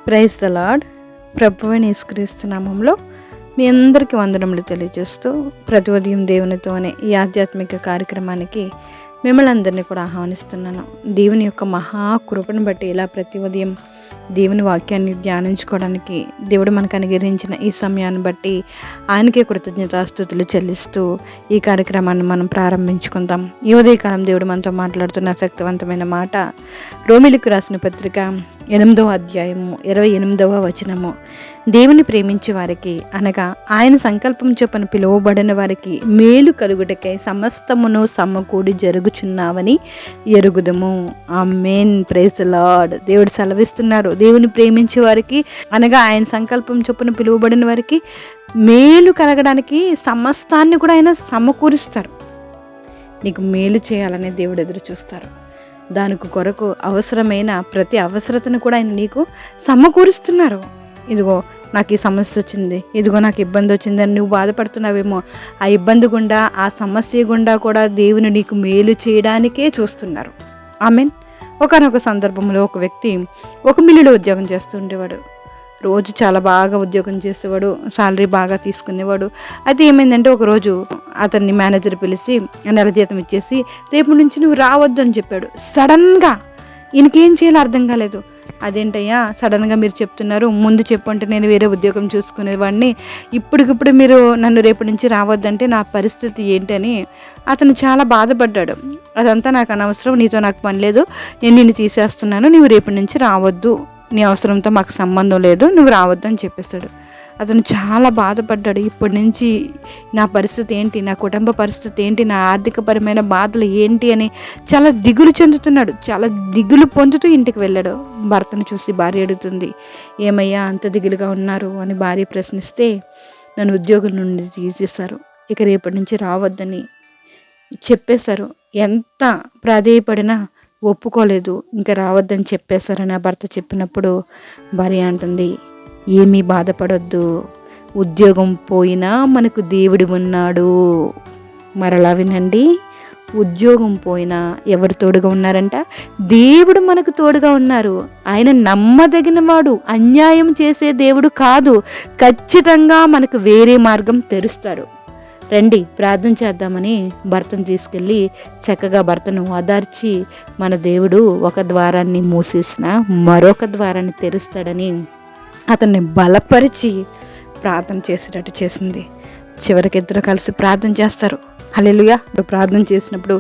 Praise the lord. ప్రభువైన యేసుక్రీస్తు నామములో మీ అందరికీ వందనములు తెలియజేస్తూ ప్రతి ఉదయం దేవునితో అనే ఈ ఆధ్యాత్మిక కార్యక్రమానికి మిమ్మల్ని అందరినీ కూడా ఆహ్వానిస్తున్నాను. దేవుని యొక్క మహాకృపను బట్టి ఇలా ప్రతి ఉదయం దేవుని వాక్యాన్ని ధ్యానించుకోవడానికి దేవుడు మనకు అనుగ్రహించిన ఈ సమయాన్ని బట్టి ఆయనకే కృతజ్ఞతాస్తుతులు చెల్లిస్తూ ఈ కార్యక్రమాన్ని మనం ప్రారంభించుకుందాం. ఈ ఉదయకాలం దేవుడు మనతో మాట్లాడుతున్న శక్తివంతమైన మాట రోమిలికి రాసిన పత్రిక 8వ అధ్యాయము 28వ వచనము. దేవుని ప్రేమించే వారికి అనగా ఆయన సంకల్పం చొప్పున పిలువబడిన వారికి మేలు కలుగుటకై సమస్తమును సమకూడి జరుగుచున్నావని ఎరుగుదము. ఆమేన్. Praise the Lord. దేవుడు సెలవిస్తున్నారు, దేవుని ప్రేమించే వారికి అనగా ఆయన సంకల్పం చొప్పున పిలువబడిన వారికి మేలు కలగడానికి సమస్తాన్ని కూడా ఆయన సమకూరుస్తారు. నీకు మేలు చేయాలనే దేవుడు ఎదురు చూస్తారు. దానికి కొరకు అవసరమైన ప్రతి అవసరతను కూడా ఆయన నీకు సమకూరుస్తున్నారు. ఇదిగో నాకు ఈ సమస్య వచ్చింది, ఇదిగో నాకు ఇబ్బంది వచ్చింది అని నువ్వు బాధపడుతున్నావేమో, ఆ ఇబ్బంది గుండా ఆ సమస్య గుండా కూడా దేవుని నీకు మేలు చేయడానికే చూస్తున్నారు. ఆమేన్. ఒకానొక సందర్భంలో ఒక వ్యక్తి ఒక మిల్లులో ఉద్యోగం చేస్తూ ఉండేవాడు. రోజు చాలా బాగా ఉద్యోగం చేసేవాడు, శాలరీ బాగా తీసుకునేవాడు. అయితే ఏమైందంటే ఒకరోజు అతన్ని మేనేజర్ పిలిచి నెల జీతం ఇచ్చేసి రేపు నుంచి నువ్వు రావద్దు అని చెప్పాడు. సడన్గా ఈయనకేం చేయాలో అర్థం కాలేదు. అదేంటయ్యా సడన్గా మీరు చెప్తున్నారు, ముందు చెప్పంటే నేను వేరే ఉద్యోగం చూసుకునేవాడిని, ఇప్పటికిప్పుడు మీరు నన్ను రేపు నుంచి రావద్దంటే నా పరిస్థితి ఏంటని అతను చాలా బాధపడ్డాడు. అదంతా నాకు అనవసరం, నీతో నాకు పని లేదు, నేను నిన్ను తీసేస్తున్నాను, నువ్వు రేపు నుంచి రావద్దు, నీ అవసరంతో మాకు సంబంధం లేదు, నువ్వు రావద్దు అని చెప్పేశాడు. అతను చాలా బాధపడ్డాడు. ఇప్పటి నుంచి నా పరిస్థితి ఏంటి, నా కుటుంబ పరిస్థితి ఏంటి, నా ఆర్థికపరమైన బాధలు ఏంటి అని చాలా దిగులు చెందుతున్నాడు. చాలా దిగులు పొందుతూ ఇంటికి వెళ్ళాడు. భర్తను చూసి భార్య అడుగుతుంది, ఏమయ్యా అంత దిగులుగా ఉన్నారు అని భార్య ప్రశ్నిస్తే, నన్ను ఉద్యోగం నుండి తీసేశారు, ఇక రేపటి నుంచి రావద్దని చెప్పేశారు. ఎంత ప్రాధేయపడినా ఒప్పుకోలేదు, ఇంకా రావద్దని చెప్పేశారని ఆ భర్త చెప్పినప్పుడు భార్య అంటుంది, ఏమీ బాధపడొద్దు, ఉద్యోగం పోయినా మనకు దేవుడు ఉన్నాడు. మరలా వినండి, ఉద్యోగం పోయినా ఎవరు తోడుగా ఉన్నారంట? దేవుడు మనకు తోడుగా ఉన్నారు. ఆయన నమ్మదగిన వాడు, అన్యాయం చేసే దేవుడు కాదు. ఖచ్చితంగా మనకు వేరే మార్గం తెరుస్తారు. రండి ప్రార్థన చేద్దామని భర్తను తీసుకెళ్ళి చక్కగా భర్తను ఓదార్చి, మన దేవుడు ఒక ద్వారాన్ని మూసేసిన మరొక ద్వారాన్ని తెరుస్తాడని అతన్ని బలపరిచి ప్రార్థన చేసేటట్టు చేసింది. చివరికి ఇద్దరు కలిసి ప్రార్థన చేస్తారు. హల్లెలూయా. ప్రార్థన చేసినప్పుడు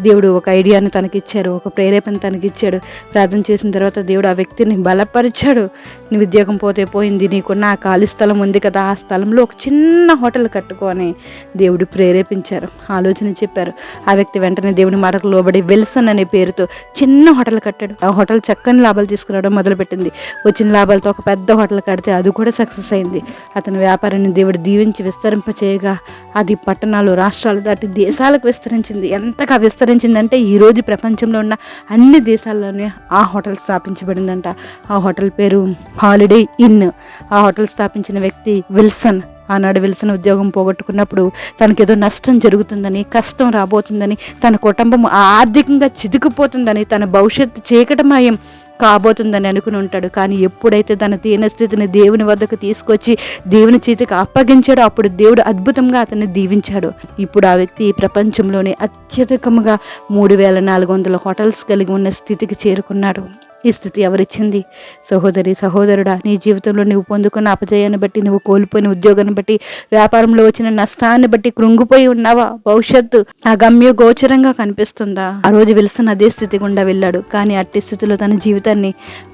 దేవుడు ఒక ఐడియాని తనకిచ్చారు, ఒక ప్రేరేపణ తనకిచ్చాడు. ప్రార్థన చేసిన తర్వాత దేవుడు ఆ వ్యక్తిని బలపరిచాడు. నీ ఉద్యోగం పోతే పోయింది, నీకున్న ఆ ఖాళీ స్థలం ఉంది కదా, ఆ స్థలంలో ఒక చిన్న హోటల్ కట్టుకో అని దేవుడు ప్రేరేపించారు, ఆలోచన చెప్పారు. ఆ వ్యక్తి వెంటనే దేవుని మాటకు లోబడి విల్సన్ అనే పేరుతో చిన్న హోటల్ కట్టాడు. ఆ హోటల్ చక్కని లాభాలు తీసుకురావడం మొదలుపెట్టింది. వచ్చిన లాభాలతో ఒక పెద్ద హోటల్ కడితే అది కూడా సక్సెస్ అయింది. అతని వ్యాపారాన్ని దేవుడు దీవించి విస్తరింపచేయగా అది పట్టణాలు, రాష్ట్రాలు దాటి దేశాలకు విస్తరించింది. ఎంతగా విస్తరించిందంటే ఈరోజు ప్రపంచంలో ఉన్న అన్ని దేశాల్లోనే ఆ హోటల్ స్థాపించబడిందంట. ఆ హోటల్ పేరు హాలిడే ఇన్. ఆ హోటల్ స్థాపించిన వ్యక్తి విల్సన్. ఆనాడు విల్సన్ ఉద్యోగం పోగొట్టుకున్నప్పుడు తనకేదో నష్టం జరుగుతుందని, కష్టం రాబోతుందని, తన కుటుంబం ఆర్థికంగా చితికిపోతుందని, తన భవిష్యత్తు చీకటమయం కాబోతుందని అనుకుని ఉంటాడు. కానీ ఎప్పుడైతే తన దీనస్థితిని దేవుని వద్దకు తీసుకొచ్చి దేవుని చేతికి అప్పగించాడో అప్పుడు దేవుడు అద్భుతంగా అతన్ని దీవించాడు. ఇప్పుడు ఆ వ్యక్తి ప్రపంచంలోనే అత్యధికంగా 3400 హోటల్స్ కలిగి ఉన్న స్థితికి చేరుకున్నాడు. ఈ స్థితి ఎవరిచ్చింది? సహోదరి, సహోదరుడా, నీ జీవితంలో నువ్వు పొందుకున్న అపజయాన్ని బట్టి, నువ్వు కోల్పోయిన ఉద్యోగాన్ని బట్టి, వ్యాపారంలో వచ్చిన నష్టాన్ని బట్టి కృంగిపోయి ఉన్నావా? భవిష్యత్తు అగమ్య గోచరంగా కనిపిస్తుందా? ఆ రోజు విల్సన్ అదే స్థితి గుండా వెళ్ళాడు. కానీ అట్టి స్థితిలో తన జీవితాన్ని,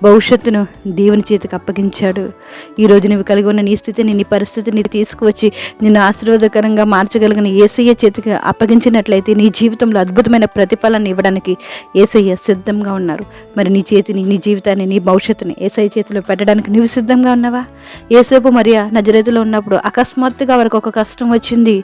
భవిష్యత్తును దేవుని చేతికి అప్పగించాడు. ఈరోజు నువ్వు కలిగి ఉన్న నీ స్థితిని, నీ పరిస్థితిని తీసుకువచ్చి నిన్ను ఆశీర్వాదకరంగా మార్చగలిగిన యేసయ్య చేతికి అప్పగించినట్లయితే నీ జీవితంలో అద్భుతమైన ప్రతిఫలాన్ని ఇవ్వడానికి యేసయ్య సిద్ధంగా ఉన్నారు. మరి నీ చేతిని, నీ జీవితాన్ని, నీ భవిష్యత్తుని యేసయ్య చేతిలో పెట్టడానికి నువ్వు సిద్ధంగా ఉన్నావా? యోసేపు మరియా నజరేతులో ఉన్నప్పుడు అకస్మాత్తుగా వారికి ఒక కష్టం వచ్చింది.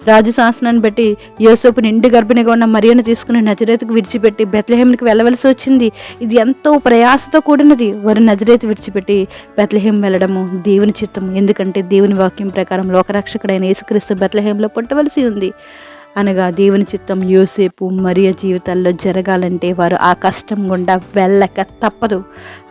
రాజు శాసనాన్ని బట్టి యోసేపు నిండు గర్భిణిగా ఉన్న మరియను తీసుకుని నజరేతుకు విడిచిపెట్టి బెత్లెహేంకి వెళ్ళవలసి వచ్చింది. ఇది ఎంతో ప్రయాసతో కూడినది. వారు నజరేతు విడిచిపెట్టి బెత్లెహేం వెళ్ళడము దేవుని చిత్తము. ఎందుకంటే దేవుని వాక్యం ప్రకారం లోకరక్షకుడైన యేసుక్రీస్తు బెత్లెహేంలో పుట్టవలసి ఉంది. అనగా దేవుని చిత్తం యోసేపు మరియ జీవితాల్లో జరగాలంటే వారు ఆ కష్టం గుండా వెళ్ళక తప్పదు.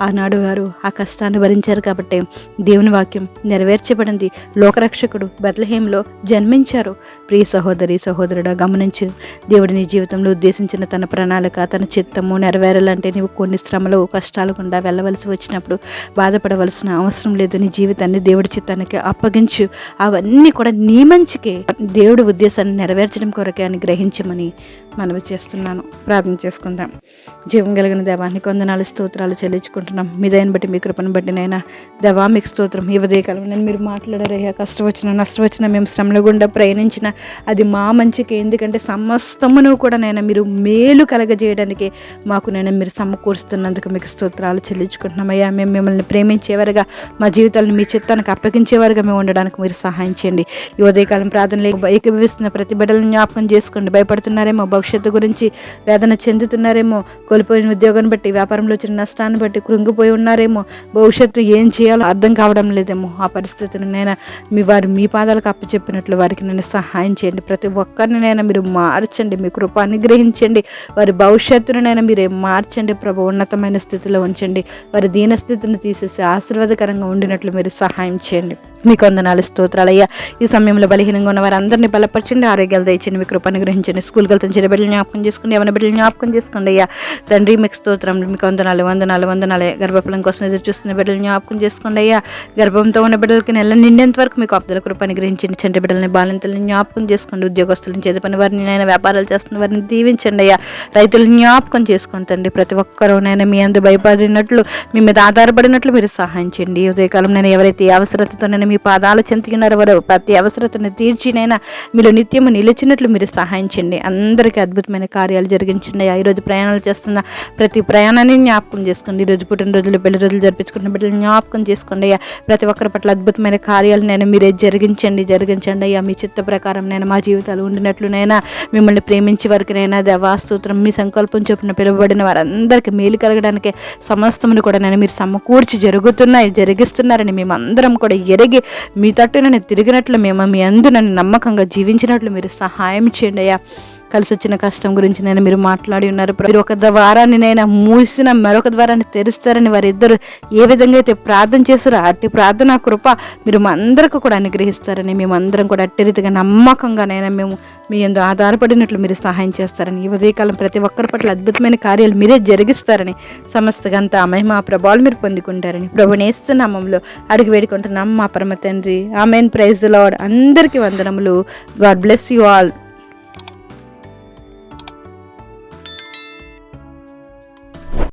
ఆనాడు వారు ఆ కష్టాన్ని భరించారు కాబట్టి దేవుని వాక్యం నెరవేర్చబడింది. లోకరక్షకుడు బెత్లెహేంలో జన్మించారు. ప్రియ సహోదరి సహోదరుడా, గమనించు. దేవుడి నీ జీవితంలో ఉద్దేశించిన తన ప్రణాళిక, తన చిత్తము నెరవేరాలంటే నీవు కొన్ని శ్రమలు కష్టాలు గుండా వెళ్ళవలసి వచ్చినప్పుడు బాధపడవలసిన అవసరం లేదు. నీ జీవితాన్ని దేవుడి చిత్తానికి అప్పగించు. అవన్నీ కూడా నీ మంచికే, దేవుడి ఉద్దేశాన్ని నెరవేర్చడం కొరకే అని గ్రహించమని మనవి చేస్తున్నాను. ప్రార్థన చేసుకుందాం. జీవం కలిగిన దేవానికి వందనాలు స్తోత్రాలు చెల్లించుకుంటున్నాం. మీ దయని బట్టి, మీ కృపను బట్టి నైనా దేవా మీకు స్తోత్రం. ఈ ఉదయకాలం నేను మీరు మాట్లాడారయ్యా. కష్టం వచ్చినా నష్టం వచ్చినా మేము శ్రమల గుండా ప్రయాణించిన అది మా మంచికే. ఎందుకంటే సమస్తమును కూడా నేను మీరు మేలు కలగజేయడానికి మాకు నేను మీరు సమకూరుస్తున్నందుకు మీకు స్తోత్రాలు చెల్లించుకుంటున్నాం. అయ్యా, మేము మిమ్మల్ని ప్రేమించేవారుగా, మా జీవితాలను మీ చిత్తానికి అప్పగించేవారుగా మేము ఉండడానికి మీరు సహాయం చేయండి. ఈ ఉదయకాలం ప్రార్థనలు ఏకీభవిస్తున్న ప్రతి బిడ్డలను జ్ఞాపకం చేసుకోండి. భయపడుతున్నారేమో, భవిష్యత్తు గురించి వేదన చెందుతున్నారేమో, కోల్పోయిన ఉద్యోగాన్ని బట్టి, వ్యాపారంలో వచ్చిన నష్టాన్ని బట్టి కృంగిపోయి ఉన్నారేమో, భవిష్యత్తు ఏం చేయాలో అర్థం కావడం లేదేమో. ఆ పరిస్థితిని నేను మీ పాదాలకు అప్పచెప్పినట్లు వారికి నేను సహాయం చేయండి. ప్రతి ఒక్కరిని నేను మీరు మార్చండి. మీ కృప అనుగ్రహించండి. వారి భవిష్యత్తును నేను మీరే మార్చండి ప్రభు. ఉన్నతమైన స్థితిలో ఉంచండి. వారి దీన స్థితిని తీసేసి ఆశీర్వాదకరంగా ఉండినట్లు మీరు సహాయం చేయండి. మీకు వందనాలు స్తోత్రాలయ్యా. ఈ సమయంలో బలహీనంగా ఉన్న వారందరినీ బలపరచండి. ఆరోగ్యాలు దయచండి. మీ కృప అనుగ్రహించండి. స్కూల్కి వెళ్తున్న చిన్న బిడ్డలు జ్ఞాపకం చేసుకోండి. ఎవరి బిడ్డలు జ్ఞాపకం చేసుకోండి అయ్యా. తండ్రి మీకు స్తోత్రం. మీకు వందనాలు వందనాలు వందనాలే. గర్భఫలం కోసం ఎదురు చూస్తున్న బిడ్డలు జ్ఞాపకం చేసుకోండి అయ్యా. గర్భంతో ఉన్న బిడ్డలకి నెల నిండేంత వరకు మీకు అప్పుల కృప అనుగ్రహించండి. చంటి బిడ్డలని బాలింతలను జ్ఞాపకం చేసుకోండి. ఉద్యోగస్తులను చేతి పని వారిని నైనా వ్యాపారాలు చేస్తున్న వారిని దీవించండి అయ్యా. రైతులను జ్ఞాపకం చేసుకోండి తండ్రి. ప్రతి ఒక్కరూ నేను మీ అందు భయపడినట్లు, మీ మీద ఆధారపడినట్లు మీరు సహాయం చేయండి. ఉదయకాలం నేను ఎవరైతే ఈ అవసరతతో నేను మీ పాదాలు చెందుకున్నారో వారు ప్రతి అవసరతను తీర్చినైనా మీరు నిత్యము నిలిచినట్లు మీరు సహాయం చేయండి. అందరికీ అద్భుతమైన కార్యాలు జరిగించండి. ఈరోజు ప్రయాణాలు చేస్తున్న ప్రతి ప్రయాణాన్ని జ్ఞాపకం చేసుకోండి. ఈరోజు పుట్టినరోజులు, పెళ్లి రోజులు జరిపించుకున్న బిడ్డలు జ్ఞాపకం చేసుకోండి అయ్యా. ప్రతి ఒక్కరి పట్ల అద్భుతమైన కార్యాలు నేను మీరే జరిగించండి అయ్యా. మీ చిత్త ప్రకారం నేను మా జీవితాలు ఉండినట్లునైనా, మిమ్మల్ని ప్రేమించే వారికి నైనా దేవా స్తోత్రం. మీ సంకల్పం చొప్పున పిలువబడిన వారందరికీ మేలు కలగడానికి సమస్తమును కూడా నేను మీరు సమకూర్చి జరిగిస్తున్నారని మేమందరం కూడా ఎరిగి మీ తట్టునని తిరిగినట్లు మేము మీ అందునని నమ్మకంగా జీవించినట్లు మీరు సహాయం చేయండి అయ్యా. కలిసి వచ్చిన కష్టం గురించి నేను మీరు మాట్లాడి ఉన్నారు. మీరు ఒక ద్వారాన్ని నైనా మూసిన మరొక ద్వారాన్ని తెరుస్తారని వారిద్దరు ఏ విధంగా అయితే ప్రార్థన చేస్తారో అట్టి ప్రార్థన కృప మీరు మా అందరికీ కూడా అనుగ్రహిస్తారని, మేమందరం కూడా అట్టి రీతిగా నమ్మకంగానైనా మేము మీ యందు ఆధారపడినట్లు మీరు సహాయం చేస్తారని, ఈ ఉదయకాలం ప్రతి ఒక్కరి పట్ల అద్భుతమైన కార్యాలు మీరే జరిగిస్తారని, సమస్తగంతా మహిమ ప్రభావాలు మీరు పొందుకుంటారని ప్రభువుని యేసు నామములో అడిగి వేడుకుంటున్నాం మా పరమ తండ్రి. ఆమేన్. Praise the Lord. అందరికీ వందనములు. God bless you all.